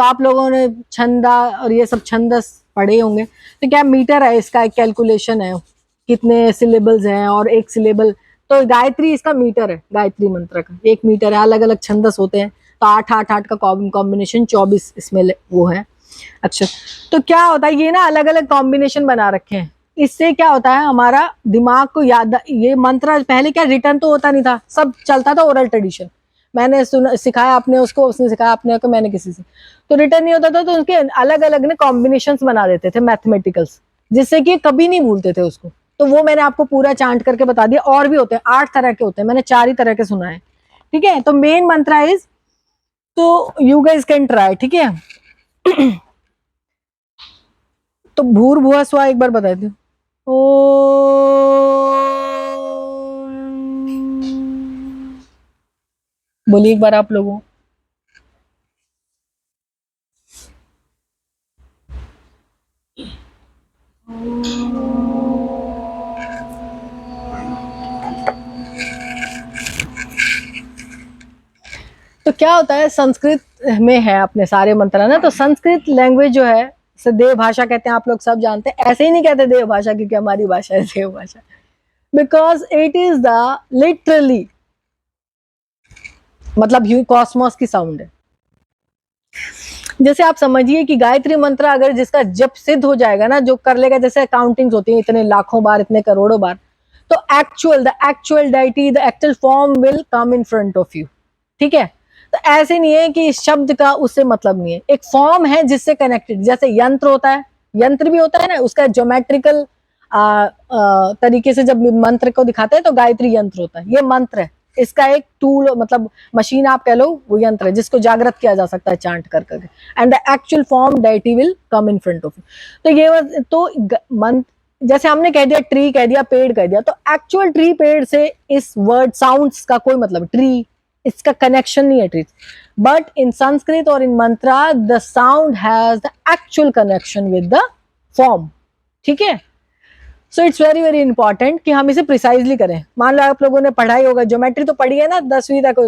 तो आप लोगों ने छंदा और ये सब छंदस पढ़े होंगे। तो क्या मीटर है, इसका एक कैलकुलेशन है, कितने सिलेबल्स हैं और एक सिलेबल, तो गायत्री इसका मीटर है, गायत्री मंत्र का 1 मीटर है। अलग अलग छंदस होते हैं, तो 8 का कॉम्बिनेशन 24 इसमें वो है अक्षर। तो क्या होता है, ये ना अलग अलग कॉम्बिनेशन बना रखे हैं, इससे क्या होता है हमारा दिमाग को याद। ये मंत्र पहले क्या रिटर्न तो होता नहीं था, सब चलता था ओरल ट्रेडिशन, मैंने सिखाया आपने उसको, उसने सिखाया आपने को, मैंने किसी से, तो रिटर्न नहीं होता था, तो उनके अलग अलग ने कॉम्बिनेशंस बना देते थे मैथमेटिकल्स, जिससे कि कभी नहीं भूलते थे उसको। तो वो मैंने आपको पूरा चांट करके बता दिया। और भी होते हैं, 8 तरह के होते हैं, मैंने 4 ही तरह के सुना है, ठीक है। तो मेन मंत्र इज, तो यू गाइस कैन ट्राई, ठीक है। तो भूर भुआ स्वा एक बार बता दो। ओ बोलिए एक बार आप लोगों। तो क्या होता है, संस्कृत में है अपने सारे मंत्र ना, तो संस्कृत लैंग्वेज जो है, देव भाषा कहते हैं, आप लोग सब जानते हैं। ऐसे ही नहीं कहते देव भाषा क्योंकि हमारी भाषा है देव भाषा, because it is the literally मतलब कॉस्मोस की साउंड है। जैसे आप समझिए कि गायत्री मंत्र अगर जिसका जप सिद्ध हो जाएगा ना, जो कर लेगा, जैसे काउंटिंग्स होती है इतने लाखों बार, इतने करोड़ों बार, तो the actual deity, the actual form will come in front of you, ठीक है। तो ऐसे नहीं है कि शब्द का उससे मतलब नहीं है, एक फॉर्म है जिससे कनेक्टेड, जैसे यंत्र होता है, यंत्र भी होता है ना, उसका ज्योमेट्रिकल तरीके से जब मंत्र को दिखाते हैं तो गायत्री यंत्र होता है, ये मंत्र है, इसका एक टूल मतलब मशीन आप कह लो, वो यंत्र है जिसको जागृत किया जा सकता है चांट कर करके, and the actual form deity will come in front of you. तो ये तो मंत्र, जैसे हमने कह दिया ट्री कह दिया, पेड़ कह दिया, तो एक्चुअल ट्री पेड़ से इस वर्ड साउंड्स का कोई मतलब, ट्री इसका कनेक्शन नहीं है ट्री, बट इन संस्कृत और in mantra the sound has the actual connection with the form, ठीक है। So it's very very important कि हम इसे प्रिसाइजली करें। मान लो आप लोगों ने पढ़ाई होगा, ज्योमेट्री तो पढ़ी है ना 10वीं तक,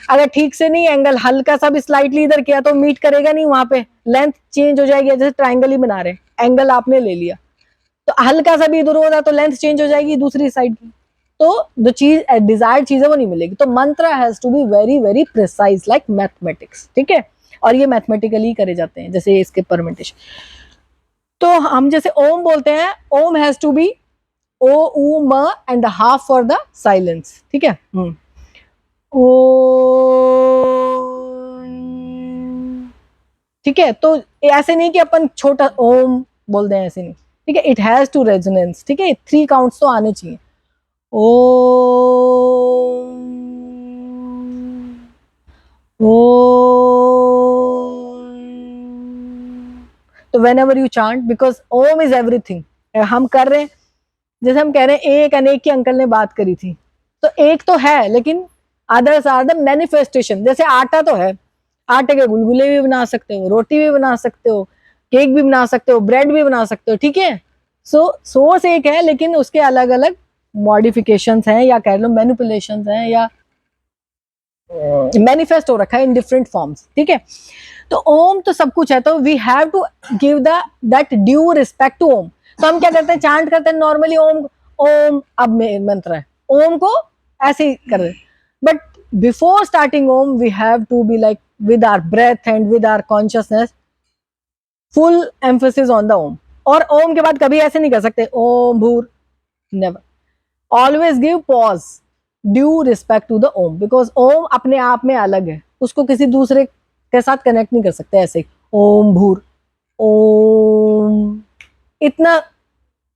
अगर ठीक से नहीं एंगल हल्का सा भी स्लाइटली इधर किया तो मीट करेगा नहीं, वहां पे लेंथ चेंज हो जाएगी। जैसे ट्राइंगल ही बना रहे, एंगल आपने ले लिया, तो हल्का सा भी इधर होगा तो लेंथ चेंज हो जाएगी दूसरी साइड की, तो जो चीज डिजायर्ड चीज है वो नहीं मिलेगी। तो mantra has to be very very precise like mathematics, ठीक है। और ये मैथमेटिकली करे जाते हैं, जैसे इसके परमेंटेशन। तो हम जैसे ओम बोलते हैं, ओम हैज टू बी ओ उ म and half for the silence, ठीक है। ओ, ठीक है। तो ऐसे नहीं कि अपन छोटा ओम बोल दें, ऐसे नहीं, ठीक है। इट हैज टू रेजोनेंस, ठीक है, 3 काउंट्स तो आने चाहिए। ओ ओ, तो whenever you chant, because Om is everything, हम कर रहे हैं, जैसे हम कह रहे हैं एक अनेक की अंकल ने बात करी थी, तो एक तो है लेकिन अदर्स आर द मैनिफेस्टेशन। जैसे आटा तो है, आटे के गुलगुले भी बना सकते हो, रोटी भी बना सकते हो, केक भी बना सकते हो, ब्रेड भी बना सकते हो, ठीक है। सो सोर्स एक है लेकिन उसके अलग अलग मॉडिफिकेशंस हैं, या कह लो मैनिपुलेशंस हैं, या मैनिफेस्ट हो रखा है इन डिफरेंट फॉर्म्स, ठीक है। तो ओम तो सब कुछ है, तो we have to give the that due respect to Om. तो हम क्या करते हैं, चांट करते हैं नॉर्मली ओम ओम, अब मंत्र है ओम को ऐसे ही कर रहे, but before starting Om we have to be like with our breath and with our consciousness, full emphasis on the Om. और ओम के बाद कभी ऐसे नहीं कर सकते ओम भूर, never, always give pause, due respect to the Om, because Om अपने आप में अलग है, उसको किसी दूसरे के साथ कनेक्ट नहीं कर सकते ऐसे ओम भूर ओम, इतना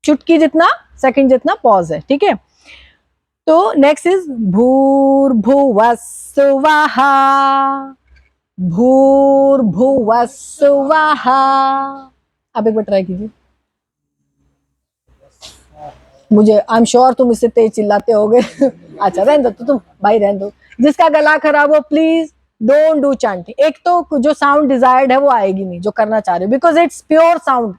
चुटकी जितना सेकंड जितना पॉज है, ठीक है। तो नेक्स्ट इज भूर भुवः स्वहा, भूर भुवः स्वहा। आप एक बार ट्राई कीजिए, मुझे आई एम श्योर तुम इससे तेज चिल्लाते होगे। अच्छा रहने दो, तो तुम भाई रहने दो, जिसका गला खराब हो प्लीज डोंट डू चांटिंग। एक तो जो साउंड डिजायर्ड है वो आएगी नहीं जो करना चाह रहे हो, बिकॉज इट्स प्योर साउंड।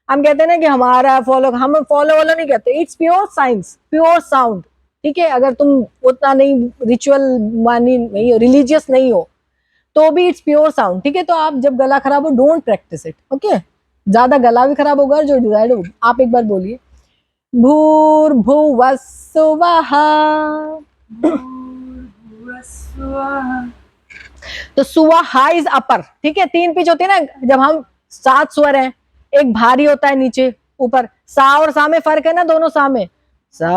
हम कहते हैं ना कि हमारा फॉलो, हम फॉलो वाला नहीं कहते, it's pure science, pure sound, ठीक है। अगर तुम उतना नहीं रिचुअल मानी नहीं हो, रिलीजियस नहीं हो, तो भी इट्स प्योर साउंड, ठीक है। तो आप जब गला खराब हो, डोंट प्रैक्टिस इट, ओके। ज्यादा गला भी खराब होगा, जो डिजायर्ड होगा। आप एक बार बोलिए, भूर्भुवः स्वः। तो सुवा इज अपर, ठीक है। 3 पिच होती है ना, जब हम 7 स्वर हैं, एक भारी होता है नीचे ऊपर। सा और सा में फर्क है ना, दोनों सा में, सा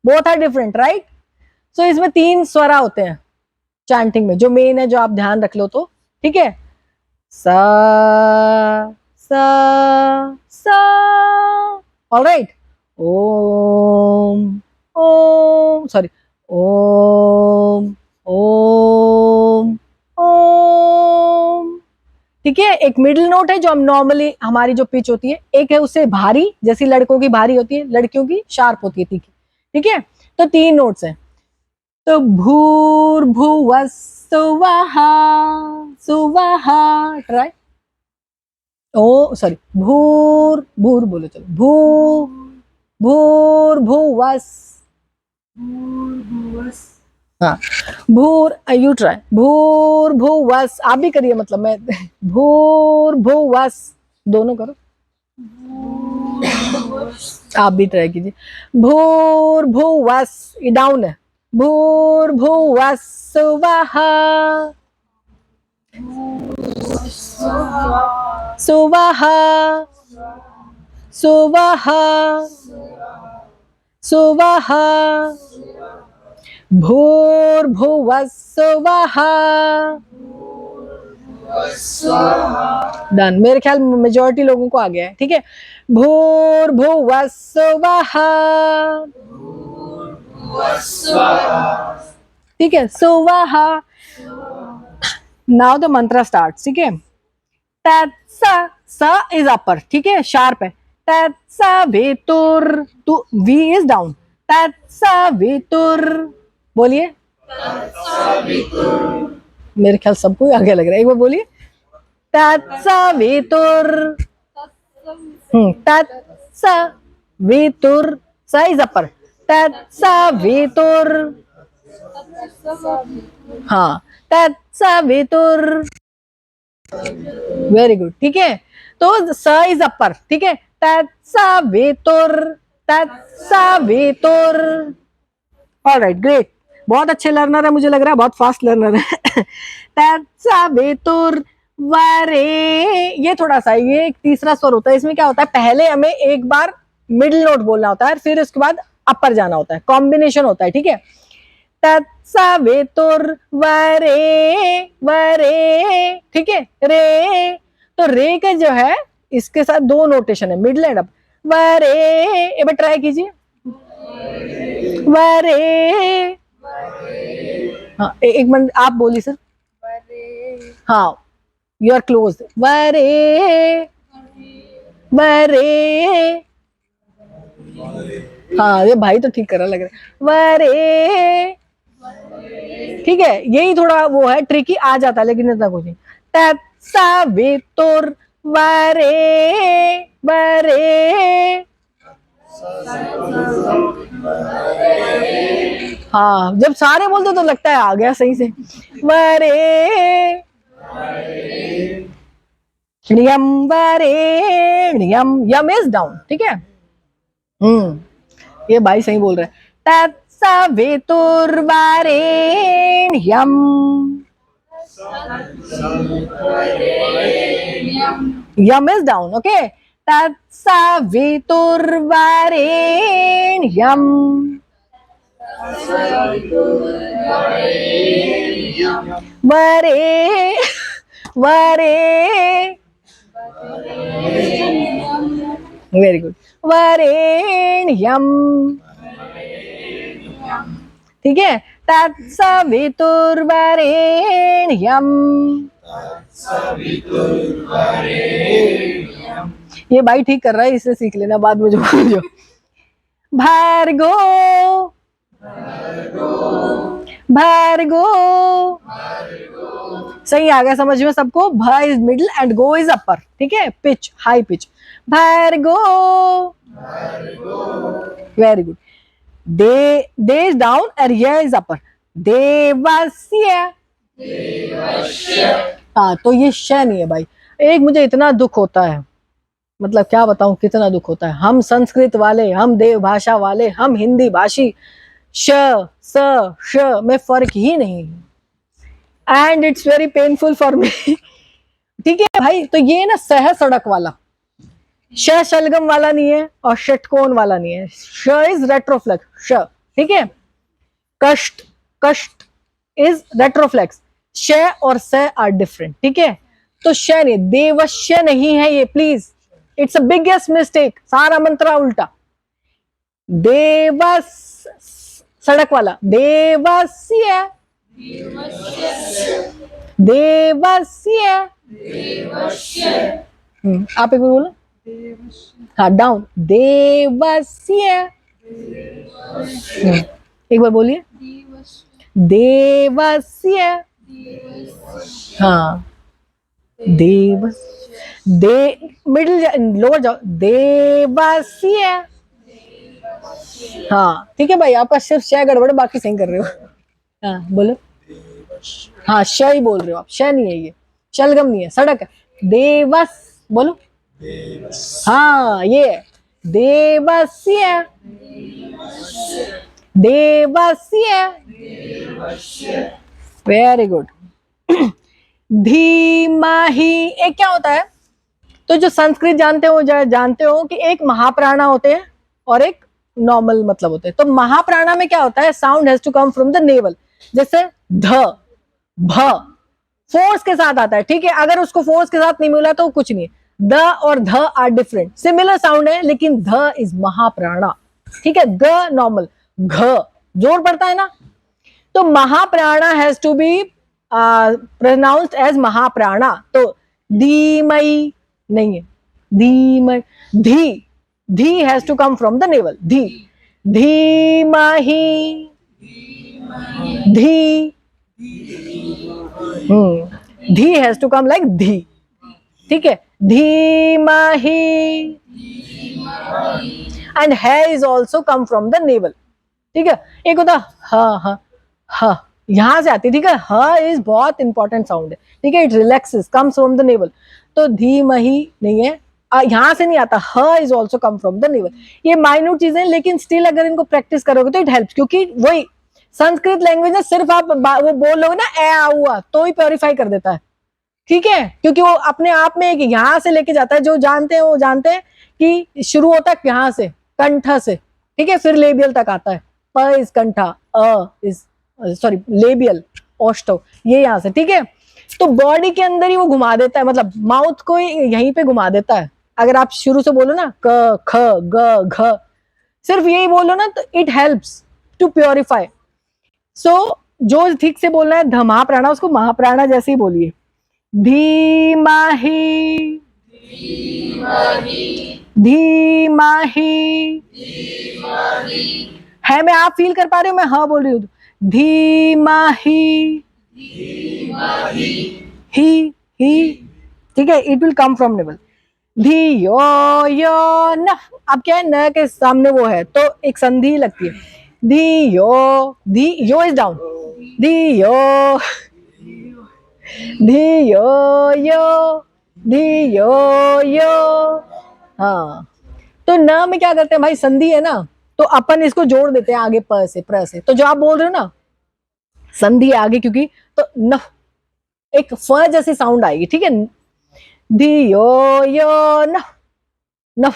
बोथ आर डिफरेंट, राइट। सो इसमें 3 स्वरा होते हैं चैंटिंग में, जो मेन है, जो आप ध्यान रख लो तो, ठीक है। सा सा सा, ऑलराइट। ओम ओम, सॉरी, ओम ओम ओम, ठीक है। एक मिडिल नोट है जो हम नॉर्मली, हमारी जो पिच होती है, एक है उससे भारी, जैसी लड़कों की भारी होती है, लड़कियों की शार्प होती है, तीखी, ठीक है। तो 3 नोट्स हैं। तो भूर्भुवः स्वः, स्वः, ट्राई। ओ सॉरी, भूर भूर बोलो, चलो, भूर्भुवः, हाँ, भूर, यू ट्राई, भूर्भुवः, आप भी करिए, मतलब मैं, भूर्भुवः, दोनों करो, आप भी ट्राई कीजिए। भूर्भुवः, ये डाउन है, भूर्भुवः स्वः, स्वः, स्वः, स्वः, भूर्भुवः स्वः। डन, मेरे ख्याल मेजॉरिटी लोगों को आ गया है, ठीक है। भूर्भुवः स्वः, ठीक है, स्वः। नाउ द मंत्र स्टार्ट, ठीक है। तत्सा, सा इज अपर, ठीक है, शार्प है। तत्सा वेतुर, टू वी इज डाउन। तत्सा वेतुर, बोलिए, मेरे ख्याल सबको आगे लग रहा है, एक बार बोलिए, तत्सा वेतुर, तत्सा वेतुर, सा इज अपर, तत्सा वेतुर, हाँ, तत्सा वेतुर, वेरी गुड, ठीक है। तो स इज अपर, ठीक है, तत्सा वेतुर, तत्सा वेतुर, ऑलराइट, ग्रेट, बहुत अच्छे लर्नर है, मुझे लग रहा है बहुत फास्ट लर्नर है। तत्सा वेतुर वरे, ये थोड़ा सा, ये एक तीसरा स्वर होता है, इसमें क्या होता है, पहले हमें एक बार मिडिल नोट बोलना होता है, फिर उसके बाद अपर जाना होता है, कॉम्बिनेशन होता है, ठीक है। तत्सा वेतुर वरे, वरे, ठीक है। रे, तो रे का जो है, इसके साथ 2 नोटेशन है, मिडिल एंड अप, वरे, एक बार ट्राई कीजिए, वरे, हाँ, एक मिनट आप बोलिए सर, हाँ, यू आर क्लोज, वरे, वरे, हाँ, ये भाई तो ठीक कर रहा लग रहा है, वरे, ठीक है। यही थोड़ा वो है, ट्रिकी आ जाता है, लेकिन इतना कुछ नहीं। तत्सा वेतुर वरे, वरे, हाँ, जब सारे बोलते तो लगता है आ गया सही से, वरे, यम, वरे, यम इज डाउन, ठीक है। ये भाई सही बोल रहे हैं। तत्सा वेतुर वरेण्यम, यम इज डाउन, ओके। तत्सा वेतुर वरेण्यम, वरे, वरे, वेरी गुड, वरेण्यम, ठीक है। तत्सा वेतुर वरेण्यम, ये भाई ठीक कर रहा है, इससे सीख लेना बाद में जो जो। भार्गो, भार्गो, सही आ गया समझ में सबको। भ is middle and go is upper, ठीक है, pitch, high pitch, Bhargo, very good. They is down और ये इज अपर, देवस्य। हाँ, तो ये श नहीं है भाई। एक मुझे इतना दुख होता है, मतलब क्या बताऊं कितना दुख होता है। हम संस्कृत वाले, हम देव भाषा वाले, हम हिंदी भाषी, श स श में फर्क ही नहीं, and it's very painful for me. ठीक है भाई, तो ये ना सह सड़क वाला, श शलगम वाला नहीं है और षटकोण वाला नहीं है। श इज रेट्रोफ्लेक्स, श। ठीक है, कष्ट, कष्ट इज रेट्रोफ्लेक्स। श और स आर डिफरेंट। ठीक है, तो श नहीं, देवश्य नहीं है ये, please, it's a biggest mistake, सारा मंत्र उल्टा। देवस, सड़क वाला, देवस्य, देवस्य। आप एक बार बोलो, हाँ डाउन, देवस्य। एक बार बोलिए, देवस्य। हाँ, देव, दे, मिडिल लोअर जाओ, देवस्य। हाँ ठीक है भाई, आपका सिर्फ शय गड़बड़, बाकी सही कर रहे हो। हाँ बोलो, हाँ श ही बोल रहे हो आप, श नहीं है ये, शलगम नहीं है, सड़क है। देवस बोलो, हाँ ये है, देवस्य, देवस्य। Very good. धीमहि, एक क्या होता है, तो जो संस्कृत जानते हो, जानते हो कि एक महाप्राणा होते हैं और एक नॉर्मल मतलब होते हैं। तो महाप्राणा में क्या होता है, sound has to come from the navel, जैसे ध, भ फोर्स के साथ आता है। ठीक है, अगर उसको फोर्स के साथ नहीं मिला तो कुछ नहीं है। द और ध आर डिफरेंट, सिमिलर साउंड है, लेकिन ध इज महाप्राणा। ठीक है, ग नॉर्मल, घ जोर पड़ता है ना, तो महाप्राणा has to be pronounced as महाप्राणा। तो धीमहि नहीं है, धीमहि, धी, धी has to come from the navel, धी, धीमहि, धी, धी हैज टू कम लाइक धी। ठीक है, धीमहि, एंड है is also come from the naval. ठीक है, एक होता ह, ह, ह, यहां से आती। ठीक है, ह इज बहुत इंपॉर्टेंट साउंड है। ठीक है, it relaxes, comes from the naval. तो धीमहि नहीं है, यहां से नहीं आता, ह is also come from the naval. ये माइन्यूट चीजें, लेकिन स्टिल अगर इनको प्रैक्टिस करोगे तो इट हेल्प्स, क्योंकि वही संस्कृत लैंग्वेज में सिर्फ आप वो बोल लोगे ना ए आ हुआ, तो ही प्योरीफाई कर देता है। ठीक है, क्योंकि वो अपने आप में एक यहां से लेके जाता है। जो जानते हैं वो जानते हैं कि शुरू होता है यहां से, कंठ से। ठीक है, फिर लेबियल तक आता है, प इज कंठा, अ इज सॉरी लेबियल, ओष्ठव, ये यहां से। ठीक है, तो बॉडी के अंदर ही वो घुमा देता है, मतलब माउथ को यहीं पे घुमा देता है। अगर आप शुरू से बोलो ना क ख ग घ, सिर्फ यही बोलो ना, तो इट हेल्प्स टू प्योरीफाई। सो जो ठीक से बोलना है ध महाप्राणा, उसको महाप्राणा जैसे ही बोलिए। धीमहि, धीमहि, है मैं आप फील कर पा रहे हो, मैं हाँ बोल रही हूँ, धीमहि, ही। ठीक है, it will come from naval. धियो यो न, अब क्या है, न के सामने वो है तो एक संधि लगती है। धियो, धी यो इज डाउन, धियो, धियो यो, धियो यो। हाँ, तो न में क्या करते हैं भाई, संधि है ना, तो अपन इसको जोड़ देते हैं आगे प से, प्र से। तो जो आप बोल रहे हो ना, संधि है आगे, क्योंकि तो न एक फ जैसी साउंड आएगी। ठीक है, धियो यो न, न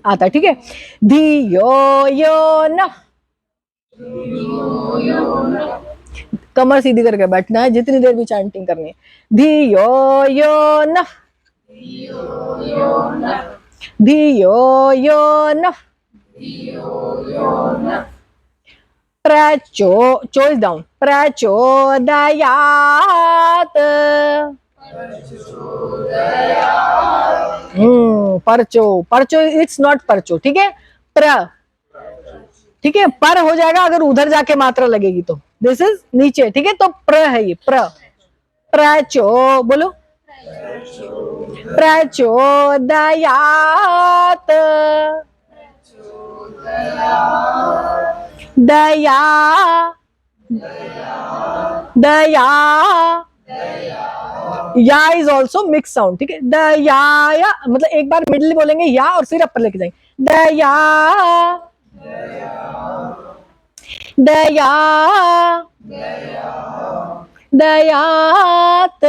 आता है। ठीक है, धियो यो न, कमर सीधी करके बैठना है जितनी देर भी चैंटिंग करनी है। धियो यो न, धियो यो न, प्रचो, चो इज डाउन, प्रचोदयात, परचो, परचो इट्स नॉट परचो। ठीक है, प्र, ठीक है, पर हो जाएगा अगर उधर जाके मात्रा लगेगी तो, दिस इज नीचे। ठीक है, तो प्र है ये, प्र, प्रचो बोलो, प्रचोदयात, दया, दया, या इज ऑल्सो मिक्स साउंड, ठीक है। दया, या मतलब एक बार मिडिल बोलेंगे या और फिर अपर लेके जाएंगे। दया, दया, दयात,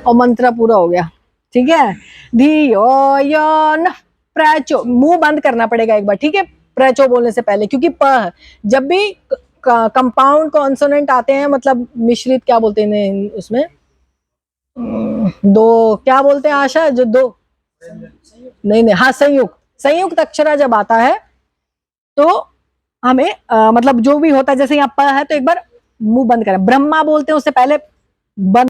और मंत्र पूरा हो गया, ठीक है। धियो यो न प्रचो, मुंह बंद करना पड़ेगा एक बार, ठीक है, प्रचो बोलने से पहले, क्योंकि प जब भी कंपाउंड कॉन्सोनेंट आते हैं, मतलब मिश्रित क्या बोलते हैं उसमें, दो क्या बोलते हैं आशा, जो दो, नहीं नहीं, हाँ संयुक्त, संयुक्त अक्षरा जब आता है तो हमें मतलब जो भी होता है, जैसे यहाँ प है तो एक बार मुंह बंद करें, ब्रह्मा बोलते हैं उससे पहले बंद